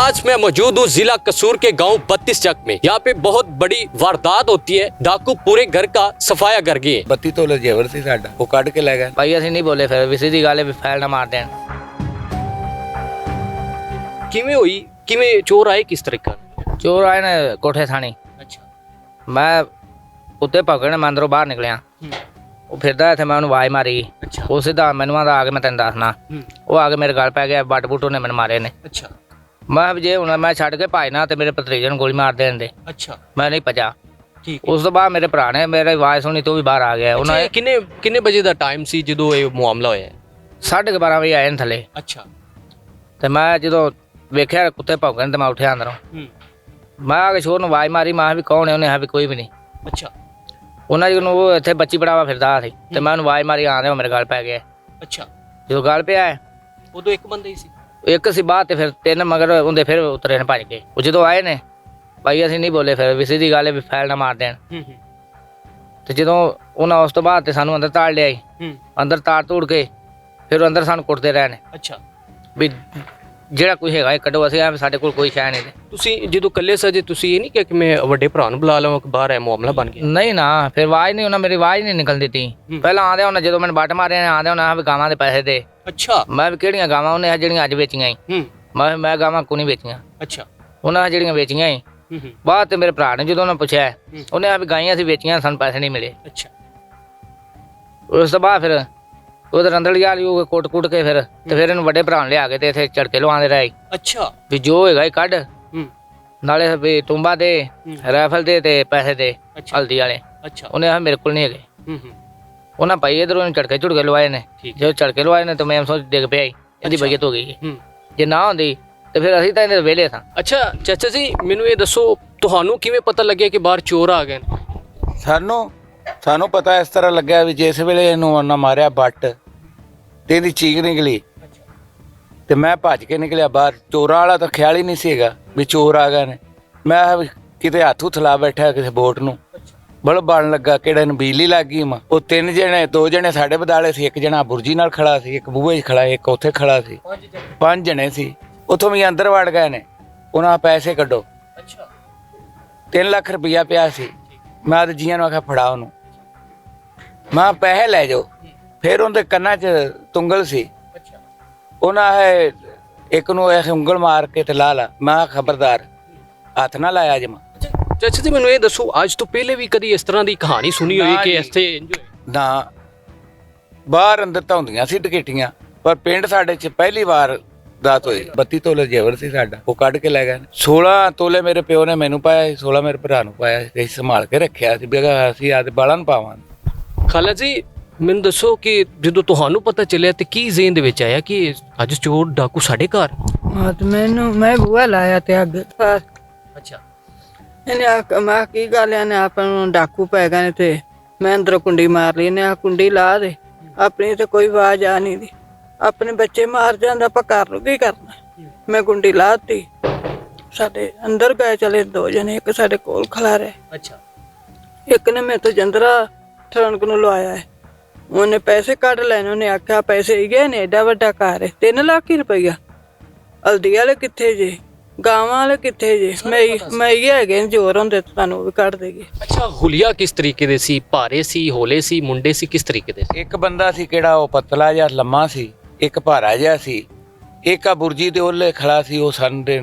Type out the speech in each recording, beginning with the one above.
आज मैं मौजूद हूँ जिला कसूर के गांव 32 चक में। यहाँ पे बहुत बड़ी वारदात होती है। डाकू पूरे घर का सफाया कर गए। 32 ਤੋਲੇ ਜੇਵਰ ਸੀ ਸਾਡਾ, ਉਹ ਕੱਢ ਕੇ ਲੈ ਗਏ। ਭਾਈ ਅਸੀਂ ਨਹੀਂ ਬੋਲੇ, ਫਿਰ ਵੀ ਸਿੱਧੀ ਗੱਲ ਹੈ ਵੀ ਫੈਲ ਨਾ ਮਾਰ ਦੇਣ। किवें हुई, किवें चोर आए, किस तरीका? ਚੋਰ ਆਏ ਨੇ ਕੋਠੇ ਥਾਣੀ। अच्छा। ਮੈਂ ਉੱਤੇ ਭਗਣ ਮੈਂ ਅੰਦਰੋਂ ਬਾਹਰ ਨਿਕਲਿਆ, ਉਹ ਫਿਰਦਾ ਇੱਥੇ, ਮੈਂ ਉਹਨੂੰ ਆਵਾਜ਼ ਮਾਰੀ। अच्छा। ਉਹ ਸਿੱਧਾ ਮੈਨੂੰ ਆਂਦਾ ਆ ਕੇ ਮੈਂ ਤੈਨੂੰ ਦੱਸਣਾ। ਉਹ ਆ ਕੇ ਮੇਰੇ ਗਲ ਪੈ ਗਿਆ, ਬੱਟ ਬੁੱਟ ਉਹਨੇ ਮੈਨੂੰ ਮਾਰੇ ਨੇ। अच्छा। ਮੈਂ ਕਿਹਾ ਵੀ ਜੇ ਹੁਣ ਮੈਂ ਛੱਡ ਕੇ ਭਜਣਾ ਤੇ ਮੇਰੇ ਭਤਰੀਜੇ ਨੂੰ ਗੋਲੀ ਮਾਰ ਦੇਣ ਦੇ। अच्छा। ਮੈਂ ਨਹੀਂ ਭਜਾ। ठीक। ਉਸ ਤੋਂ ਬਾਅਦ ਮੇਰੇ ਭਰਾ ਨੇ ਮੇਰੀ ਆਵਾਜ਼ ਸੁਣੀ ਤੇ ਉਹ ਵੀ ਬਾਹਰ ਆ ਗਿਆ। ਉਹਨਾਂ ਨੇ ਕਿੰਨੇ ਵਜੇ ਦਾ ਟਾਈਮ ਸੀ ਜਦੋਂ ਇਹ ਮਾਮਲਾ ਹੋਇਆ? 12:30 ਵਜੇ ਆਏ ਨੇ ਥੱਲੇ। अच्छा। ਤੇ ਮੈਂ ਜਦੋਂ ਵੇਖਿਆ ਕੁੱਤੇ ਭੌਂਕਣ ਤੇ ਮੈਂ ਉੱਠਿਆ ਅੰਦਰੋਂ। ਮੈਂ ਆ ਕੇ ਸ਼ੋਰ ਨੂੰ ਆਵਾਜ਼ ਮਾਰੀ, ਮੈਂ ਕਿਹਾ ਵੀ ਕੌਣ ਹੈ? ਉਹਨੇ ਕਿਹਾ ਵੀ ਕੋਈ ਵੀ ਨਹੀਂ। अच्छा। ਉਹਨਾਂ ਜੀ ਨੂੰ ਉਹ ਇੱਥੇ ਬੱਚੀ ਪੜਾਵਾ ਫਿਰਦਾ ਸੀ ਤੇ ਮੈਂ ਉਹਨੂੰ ਆਵਾਜ਼ ਮਾਰੀ, ਆਂਦੇ ਉਹ ਮੇਰੇ ਗਲ ਪੈ ਗਿਆ। अच्छा। ਜਦੋਂ ਗਲ ਪਿਆ ਉਦੋਂ ਇੱਕ ਬੰਦਾ ਹੀ ਸੀ? ਇੱਕ ਸੀ ਬਾਅਦ ਤੇ ਫਿਰ ਤਿੰਨ ਮਗਰ ਉਹਦੇ ਫਿਰ ਉਤਰੇ ਨੇ ਭੱਜ ਕੇ। ਉਹ ਜਦੋਂ ਆਏ ਨੇ ਭਾਈ ਅਸੀਂ ਨਹੀਂ ਬੋਲੇ, ਫਿਰ ਵੀ ਸਿੱਧੀ ਗੱਲ ਹੈ ਵੀ ਫੈਲ ਨਾ ਮਾਰ ਦੇਣ। ਤੇ ਜਦੋਂ ਉਹਨਾਂ ਉਸ ਤੋਂ ਬਾਅਦ ਤੇ ਸਾਨੂੰ ਅੰਦਰ ਤਾੜ ਲਿਆਈ। ਅੰਦਰ ਤਾੜ ਤੋੜ ਕੇ ਫਿਰ ਅੰਦਰ ਸਾਨੂੰ ਕੁੱਟਦੇ ਰਹੇ ਨੇ। ਅੱਛਾ। ਵੀ ਜਿਹੜਾ ਕੋਈ ਹੈਗਾ ਇਹ ਕੱਢੋ। ਅਸੀਂ ਆ ਸਾਡੇ ਕੋਲ ਕੋਈ ਸ਼ੈ ਨਹੀਂ। ਤੁਸੀਂ ਜਦੋਂ ਇਕੱਲੇ ਸਜੇ ਤੁਸੀਂ ਇਹ ਨਹੀਂ ਕਿਹਾ ਕਿ ਮੈਂ ਵੱਡੇ ਭਰਾ ਨੂੰ ਬੁਲਾ ਲਵਾਂ ਕਿ ਬਾਹਰ ਹੈ ਮਾਮਲਾ ਬਣ ਗਿਆ? ਨਹੀਂ ਨਾ, ਫਿਰ ਆਵਾਜ਼ ਨਹੀਂ, ਉਹਨਾਂ ਮੇਰੀ ਆਵਾਜ਼ ਨਹੀਂ ਨਿਕਲ ਦਿੱਤੀ। ਪਹਿਲਾਂ ਆਂਦੇ ਉਹਨਾਂ ਜਦੋਂ ਮੈਨੂੰ ਬੱਟ ਮਾਰੇ ਆਂਦੇ ਉਹਨਾਂ ਵੀ ਗਾਵਾਂ ਦੇ ਪੈਸੇ ਦੇ। ਅੱਛਾ। ਮੈਂ ਵੀ ਕਿਹੜੀਆਂ ਗਾਵਾਂ? ਉਹਨੇ ਜਿਹੜੀਆਂ ਅੱਜ ਵੇਚੀਆਂ ਹੀ। ਮੈਂ ਗਾਵਾਂ ਕੋ ਨਹੀਂ ਵੇਚੀਆਂ। ਅੱਛਾ। ਉਹਨਾਂ ਜਿਹੜੀਆਂ ਵੇਚੀਆਂ ਹੀ। ਬਾਅਦ ਤੇ ਮੇਰੇ ਭਰਾ ਨੇ ਜਦੋਂ ਉਹਨਾਂ ਪੁੱਛਿਆ, ਉਹਨੇ ਆ ਵੀ ਗਾਈਆਂ ਸੀ ਵੇਚੀਆਂ, ਸਾਨੂੰ ਪੈਸੇ ਨਹੀਂ ਮਿਲੇ। ਅੱਛਾ। ਉਸ ਤੋਂ ਬਾਅਦ ਫਿਰ ਉਹਦੇ ਅੰਦਰ ਲਿਆ ਲਿਓ ਕੁੱਟ ਕੇ ਫਿਰ ਤੇ ਫਿਰ ਇਹਨੂੰ ਵੱਡੇ ਭਰਾ ਨੂੰ ਲਿਆ ਕੇ ਤੇ ਇੱਥੇ ਝੜਕੇ ਲਵਾਉਂਦੇ ਰਹੇ। ਅੱਛਾ। ਵੀ ਜੋ ਹੈਗਾ ਇਹ ਕੱਢ, ਨਾਲੇ ਵੀ ਟੁੰਬਾ ਦੇ, ਰਾਈਫਲ ਦੇ ਤੇ ਪੈਸੇ ਦੇ ਹਲਦੀ ਵਾਲੇ। ਅੱਛਾ। ਉਹਨੇ ਆ ਮੇਰੇ ਕੋਲ ਨਹੀਂ ਹੈਗੇ। ਉਹਨਾਂ ਭਾਈ ਇਧਰੋਂ ਝੜਕੇ ਝੁੜਕੇ ਲਵਾਏ ਨੇ। ਜਦੋਂ ਝੜਕੇ ਲਵਾਏ ਨੇ ਤਾਂ ਮੈਂ ਸੋਚ ਡਿੱਗ ਪਿਆ, ਇਹਦੀ ਬਈਅਤ ਹੋ ਗਈ। ਜੇ ਨਾ ਹੁੰਦੀ ਤੇ ਫਿਰ ਅਸੀਂ ਤਾਂ ਇਹਦੇ ਵਿਹਲੇ ਸਾਂ। ਅੱਛਾ ਚਾਚਾ ਜੀ, ਮੈਨੂੰ ਇਹ ਦੱਸੋ ਤੁਹਾਨੂੰ ਕਿਵੇਂ ਪਤਾ ਲੱਗਿਆ ਕਿ ਬਾਹਰ ਚੋਰ ਆ ਗਏ? ਸਾਨੂੰ ਪਤਾ ਇਸ ਤਰ੍ਹਾਂ ਲੱਗਿਆ ਵੀ ਜਿਸ ਵੇਲੇ ਇਹਨੂੰ ਉਹਨਾਂ ਮਾਰਿਆ ਬੱਟ ਤੇ ਇਹਦੀ ਚੀਕ ਨਿਕਲੀ ਤੇ ਮੈਂ ਭੱਜ ਕੇ ਨਿਕਲਿਆ ਬਾਹਰ। ਚੋਰਾਂ ਵਾਲਾ ਤਾਂ ਖਿਆਲ ਹੀ ਨਹੀਂ ਸੀ ਹੈਗਾ ਵੀ ਚੋਰ ਆ ਗਏ ਨੇ। ਮੈਂ ਕਿਤੇ ਹੱਥ ਹੁਥਲਾ ਬੈਠਾ ਕਿਸੇ ਬੋਟ ਨੂੰ, ਬਲ ਬਣ ਲੱਗਾ ਕਿਹੜੇ ਨੂੰ ਬਿਜਲੀ ਲੱਗ ਗਈ। ਉਹ ਤਿੰਨ ਜਣੇ, ਦੋ ਜਣੇ ਸਾਡੇ ਬਦਾਲੇ ਸੀ, ਇੱਕ ਜਣਾ ਬੁਰਜੀ ਨਾਲ ਖੜਾ ਸੀ, ਇੱਕ ਬੂਹੇ 'ਚ ਖੜਾ, ਇੱਕ ਉੱਥੇ ਖੜਾ ਸੀ। 5 ਜਣੇ ਸੀ। ਉੱਥੋਂ ਵੀ ਅੰਦਰ ਵੜ ਗਏ ਨੇ। ਉਹਨਾਂ ਪੈਸੇ ਕੱਢੋ। 3 ਲੱਖ ਰੁਪਇਆ ਪਿਆ ਸੀ। ਮੈਂ ਤਾਂ ਜੀਆਂ ਨੂੰ ਆਖਿਆ ਫੜਾ ਉਹਨੂੰ, ਮੈਂ ਪੈਸੇ ਲੈ ਜਾਓ। ਫਿਰ ਉਹਦੇ ਕੰਨਾਂ 'ਚ ਤੁੰਗਲ ਸੀ। ਉਹਨਾਂ ਹੈ ਇੱਕ ਨੂੰ ਇਹ ਉਂਗਲ ਮਾਰ ਕੇ ਤੇ ਲਾ ਲਾ। ਮੈਂ ਖਬਰਦਾਰ ਹੱਥ ਨਾ ਲਾਇਆ ਜਮਾ। ਚਾਚਾ ਜੀ ਮੈਨੂੰ ਇਹ ਦੱਸੋ, ਅੱਜ ਤੋਂ ਪਹਿਲੇ ਵੀ ਕਦੀ ਇਸ ਤਰ੍ਹਾਂ ਦੀ ਕਹਾਣੀ ਸੁਣੀ ਹੋਈ ਕਿ ਇੱਥੇ ਨਾ ਬਾਹਰ ਅੰਦਰ ਤਾਂ ਹੁੰਦੀਆਂ ਸੀ ਟਿਕਟੀਆਂ, ਪਰ ਪਿੰਡ ਸਾਡੇ 'ਚ ਪਹਿਲੀ ਵਾਰ ਦਾਤ ਹੋਈ। 32 ਤੋਲੇ ਜੇਵਰ ਸੀ ਸਾਡਾ, ਉਹ ਕੱਢ ਕੇ ਲੈ ਗਏ। 16 ਤੋਲੇ ਮੇਰੇ ਪਿਓ ਨੇ ਮੈਨੂੰ ਪਾਇਆ, 16 ਮੇਰੇ ਭਰਾ ਨੂੰ ਪਾਇਆ। ਅਸੀਂ ਸੰਭਾਲ ਕੇ ਰੱਖਿਆ ਸੀ ਵੀ ਅਸੀਂ ਆਦੇ ਬਾਲਾਂ ਨੂੰ ਪਾਵਾਂਗੇ। ਖਾਲਾ ਜੀ ਮੈਨੂੰ ਦੱਸੋ ਕਿ ਜਦੋਂ ਤੁਹਾਨੂੰ ਪਤਾ ਚੱਲਿਆ ਤੇ ਕੀ ਜ਼ੇਨ ਦੇ ਵਿੱਚ ਆਇਆ ਕਿ ਅੱਜ ਚੋਰ ਡਾਕੂ ਸਾਡੇ ਘਰ? ਹਾਂ ਤੇ ਮੈਂ ਬੂਹਾ ਲਾਇਆ ਤੇ ਅੱਗ। ਅੱਛਾ। ਇਹਨੇ ਆ ਮੈਂ ਕੀ ਗੱਲ ਇਹਨੇ ਆਪਾਂ ਨੂੰ ਡਾਕੂ ਪੈ ਗਏ ਨੇ ਤੇ ਮੈਂ ਅੰਦਰੋਂ ਕੁੰਡੀ ਮਾਰ ਲਈ। ਇਹਨੇ ਆ ਕੁੰਡੀ ਲਾ ਦੇ, ਆਪਣੀ ਤੇ ਕੋਈ ਆਵਾਜ਼ ਆ ਨਹੀਂ ਦੀ। ਆਪਣੇ ਬੱਚੇ ਮਾਰ ਜਾਂਦਾ, ਆਪਾਂ ਘਰ ਨੂੰ ਕੀ ਕਰਨਾ? ਮੈਂ ਕੁੰਡੀ ਲਾਤੀ। ਸਾਡੇ ਅੰਦਰ ਗਏ ਚਲੇ 2 ਜਣੇ, ਇੱਕ ਸਾਡੇ ਕੋਲ ਖੜਾ ਰਿਹਾ। ਅੱਛਾ। ਇੱਕ ਨੇ ਮੇਰੇ ਤੋਂ ਜੰਦਰਾ ਟਰੰਕ ਨੂੰ ਲਵਾਇਆ ਹੈ। ਉਹਨੇ ਪੈਸੇ ਕੱਢ ਲੈਣੇ। ਉਹਨੇ ਆਖਿਆ ਪੈਸੇ ਹੀ ਗਏ ਨੇ, ਏਡਾ ਵੱਡਾ ਘਰ ਹੈ, 3 ਲੱਖ ਹੀ ਰੁਪਈਆ। ਹਲਦੀ ਵਾਲੇ ਕਿੱਥੇ ਜੇ? ਗਾਵਾਂ ਵਾਲੇ ਕਿੱਥੇ ਜੇ? ਮੈਂ ਇਹ ਹੈਗੇ ਜ਼ੋਰ ਹੁੰਦੇ ਤੁਹਾਨੂੰ ਵੀ ਕੱਢ ਦੇਗੇ। ਅੱਛਾ, ਹੁਲੀਆ ਕਿਸ ਤਰੀਕੇ ਦੇ ਸੀ? ਭਾਰੇ ਸੀ, ਹੋਲੇ ਸੀ, ਮੁੰਡੇ ਸੀ, ਕਿਸ ਤਰੀਕੇ ਦੇ ਸੀ? ਇੱਕ ਬੰਦਾ ਸੀ ਕਿਹੜਾ ਉਹ ਪਤਲਾ ਜਿਹਾ ਲੰਮਾ ਸੀ, ਇੱਕ ਭਾਰਾ ਜਿਹਾ ਸੀ, ਇੱਕ ਆ ਬੁਰਜੀ ਦੇ ਉਹਲੇ ਖੜਾ ਸੀ। ਉਹ ਸਾਡੇ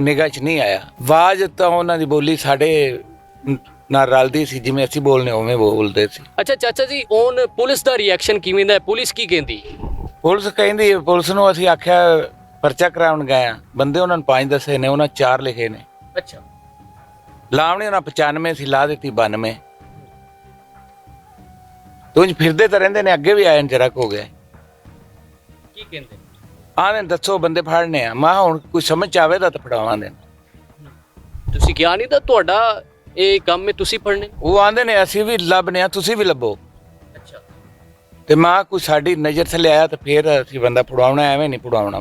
ਨਿਗਾਹ 'ਚ ਨਹੀਂ ਆਇਆ। ਆਵਾਜ਼ ਤਾਂ ਉਹਨਾਂ ਦੀ ਬੋਲੀ ਸਾਡੇ ਨਾਲ ਰਲਦੀ ਸੀ, ਜਿਵੇਂ ਅਸੀਂ ਬੋਲਨੇ ਉਵੇਂ ਬੋਲਦੇ ਸੀ। ਅੱਛਾ ਚਾਚਾ ਜੀ, ਹੁਣ ਪੁਲਿਸ ਦਾ ਰਿਐਕਸ਼ਨ ਕਿਵੇਂ ਦਾ? ਪੁਲਿਸ ਕੀ ਕਹਿੰਦੀ? ਪੁਲਿਸ ਕਹਿੰਦੀ, ਪੁਲਿਸ ਨੂੰ ਅਸੀਂ ਆਖਿਆ ਪਰਚਾ ਕਰਾਉਣ ਗਏ ਆ। ਬੰਦੇ ਉਹਨਾਂ ਨੂੰ 5 ਦੱਸੇ ਨੇ, ਉਹਨਾਂ 4 ਲਿਖੇ ਨੇ। ਅੱਛਾ। ਲਾਵਣੀ ਉਹਨਾਂ 95 ਸੀ, ਲਾ ਦਿੱਤੀ 92। ਤੁੰਝ ਫਿਰਦੇ ਤਾਂ ਰਹਿੰਦੇ ਨੇ, ਅੱਗੇ ਵੀ ਆਏ ਨੇ, ਜਰਾ ਹੋ ਗਿਆ। ਕੀ ਕਹਿੰਦੇ? ਆਂਦੇ ਦੱਸੋ ਬੰਦੇ ਫੜਨੇ ਆ। ਮੈਂ ਹੁਣ ਕੋਈ ਸਮਝ ਆਵੇ ਤਾਂ ਫੜਾਵਾਂਗੇ। ਤੁਸੀਂ ਕਿਹਾ ਨਹੀਂ ਤਾਂ ਤੁਹਾਡਾ ਇਹ ਕੰਮ ਹੈ, ਤੁਸੀਂ ਫੜਨੇ? ਉਹ ਆਂਦੇ ਨੇ ਅਸੀਂ ਵੀ ਲੱਭਨੇ ਆ, ਤੁਸੀਂ ਵੀ ਲੱਭੋ। ਅੱਛਾ। ਤੇ ਮਾਂ ਕੋਈ ਸਾਡੀ ਨਜ਼ਰ ਥੱਲੇ ਆਇਆ ਤਾਂ ਫੇਰ ਅਸੀਂ ਬੰਦਾ ਫੜਾਉਣਾ, ਐਵੇਂ ਨਹੀਂ ਫੜਾਉਣਾ।